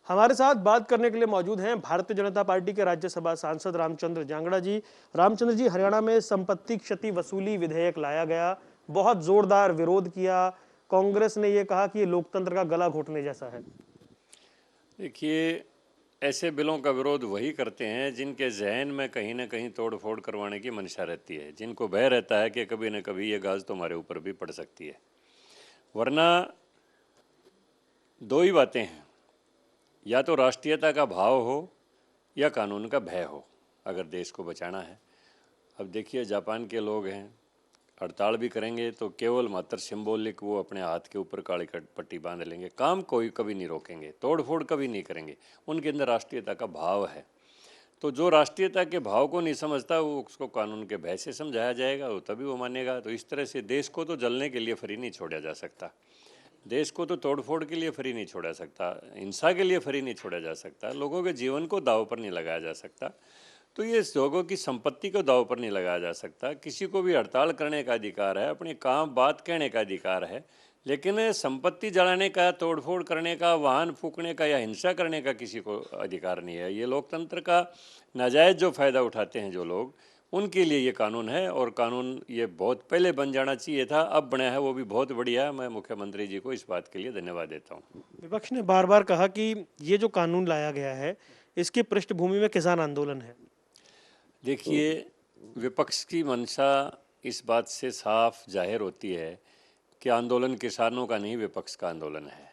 हमारे साथ बात करने के लिए मौजूद हैं भारतीय जनता पार्टी के राज्यसभा सांसद रामचंद्र जांगड़ा जी। रामचंद्र जी, हरियाणा में संपत्ति क्षति वसूली विधेयक लाया गया, बहुत जोरदार विरोध किया। कांग्रेस ने यह कहा कि ये लोकतंत्र का गला घोटने जैसा है। देखिए, ऐसे बिलों का विरोध वही करते हैं जिनके जहन में कहीं ना कहीं तोड़ फोड़ करवाने की मंशा रहती है, जिनको भय रहता है कि कभी न कभी ये गाज तुम्हारे ऊपर भी पड़ सकती है। वरना दो ही बातें हैं, या तो राष्ट्रीयता का भाव हो या कानून का भय हो, अगर देश को बचाना है। अब देखिए, जापान के लोग हैं, हड़ताल भी करेंगे तो केवल मात्र सिंबॉलिक, वो अपने हाथ के ऊपर काली पट्टी बांध लेंगे, काम कोई कभी नहीं रोकेंगे, तोड़ फोड़ कभी नहीं करेंगे। उनके अंदर राष्ट्रीयता का भाव है। तो जो राष्ट्रीयता के भाव को नहीं समझता, वो उसको कानून के भय से समझाया जाएगा, वो तभी वो मानेगा। तो इस तरह से देश को तो जलने के लिए फ्री नहीं छोड़ा जा सकता, देश को तो तोड़फोड़ के लिए फ्री नहीं छोड़ा सकता, हिंसा के लिए फ्री नहीं छोड़ा जा सकता, लोगों के जीवन को दाव पर नहीं लगाया जा सकता। तो ये लोगों की संपत्ति को दाव पर नहीं लगाया जा सकता। किसी को भी हड़ताल करने का अधिकार है, अपनी काम बात कहने का अधिकार है, लेकिन संपत्ति जलाने का, तोड़फोड़ करने का, वाहन फूकने का या हिंसा करने का किसी को अधिकार नहीं है। ये लोकतंत्र का नाजायज़ जो फ़ायदा उठाते हैं जो लोग, उनके लिए ये कानून है। और कानून ये बहुत पहले बन जाना चाहिए था, अब बना है, वो भी बहुत बढ़िया है। मैं मुख्यमंत्री जी को इस बात के लिए धन्यवाद देता हूँ। विपक्ष ने बार बार कहा कि ये जो कानून लाया गया है, इसकी पृष्ठभूमि में किसान आंदोलन है। देखिए, विपक्ष की मंशा इस बात से साफ जाहिर होती है कि आंदोलन किसानों का नहीं, विपक्ष का आंदोलन है।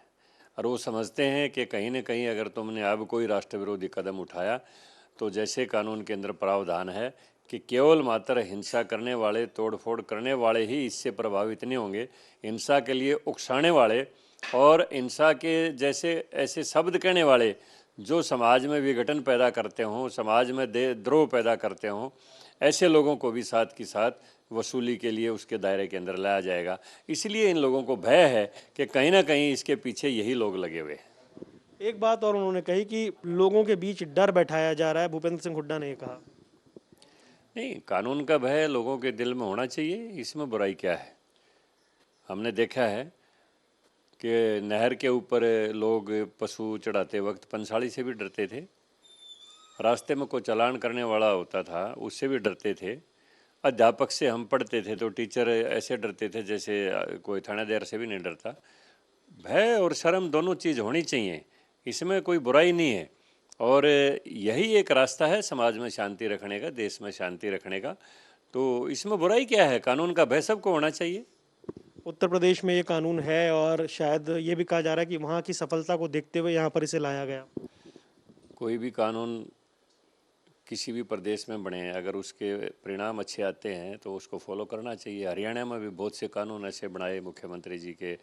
और वो समझते हैं कि कहीं न कहीं अगर तुमने अब कोई राष्ट्र विरोधी कदम उठाया, तो जैसे कानून के अंदर प्रावधान है कि केवल मात्र हिंसा करने वाले, तोड़फोड़ करने वाले ही इससे प्रभावित नहीं होंगे, हिंसा के लिए उकसाने वाले और हिंसा के जैसे ऐसे शब्द कहने वाले जो समाज में विघटन पैदा करते हों, समाज में द्रोह पैदा करते हों, ऐसे लोगों को भी साथ के साथ वसूली के लिए उसके दायरे के अंदर लाया जाएगा। इसलिए इन लोगों को भय है कि कहीं ना कहीं इसके पीछे यही लोग लगे हुए हैं। एक बात और उन्होंने कही कि लोगों के बीच डर बैठाया जा रहा है, भूपेंद्र सिंह हुड्डा ने कहा। नहीं, कानून का भय लोगों के दिल में होना चाहिए, इसमें बुराई क्या है। हमने देखा है कि नहर के ऊपर लोग पशु चढ़ाते वक्त पंसाली से भी डरते थे, रास्ते में कोई चालान करने वाला होता था उससे भी डरते थे, अध्यापक से हम पढ़ते थे तो टीचर ऐसे डरते थे जैसे कोई थानेदार से भी नहीं डरता। भय और शर्म दोनों चीज़ होनी चाहिए, इसमें कोई बुराई नहीं है। और यही एक रास्ता है समाज में शांति रखने का, देश में शांति रखने का। तो इसमें बुराई क्या है, कानून का भय सबको होना चाहिए। उत्तर प्रदेश में ये कानून है और शायद ये भी कहा जा रहा है कि वहाँ की सफलता को देखते हुए यहाँ पर इसे लाया गया। कोई भी कानून किसी भी प्रदेश में बने, अगर उसके परिणाम अच्छे आते हैं तो उसको फॉलो करना चाहिए। हरियाणा में भी बहुत से कानून ऐसे बनाए मुख्यमंत्री जी के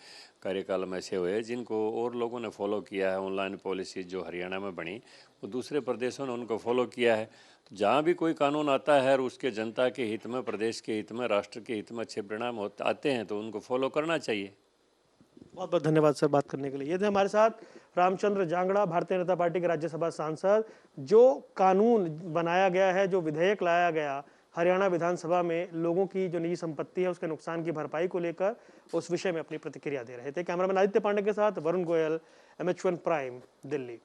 कार्यकाल में ऐसे हुए जिनको और लोगों ने फॉलो किया है। ऑनलाइन पॉलिसी जो हरियाणा में बनी, वो दूसरे प्रदेशों ने उनको फॉलो किया है। तो जहाँ भी कोई कानून आता है और उसके जनता के हित में, प्रदेश के हित में, राष्ट्र के हित में अच्छे परिणाम आते हैं तो उनको फॉलो करना चाहिए। बहुत बहुत धन्यवाद सर बात करने के लिए। ये थे हमारे साथ रामचंद्र जांगड़ा, भारतीय जनता पार्टी के राज्यसभा सांसद। जो कानून बनाया गया है, जो विधेयक लाया गया हरियाणा विधानसभा में लोगों की जो निजी संपत्ति है उसके नुकसान की भरपाई को लेकर, उस विषय में अपनी प्रतिक्रिया दे रहे थे। कैमरामैन आदित्य पांडे के साथ वरुण गोयल, MH1 प्राइम, दिल्ली।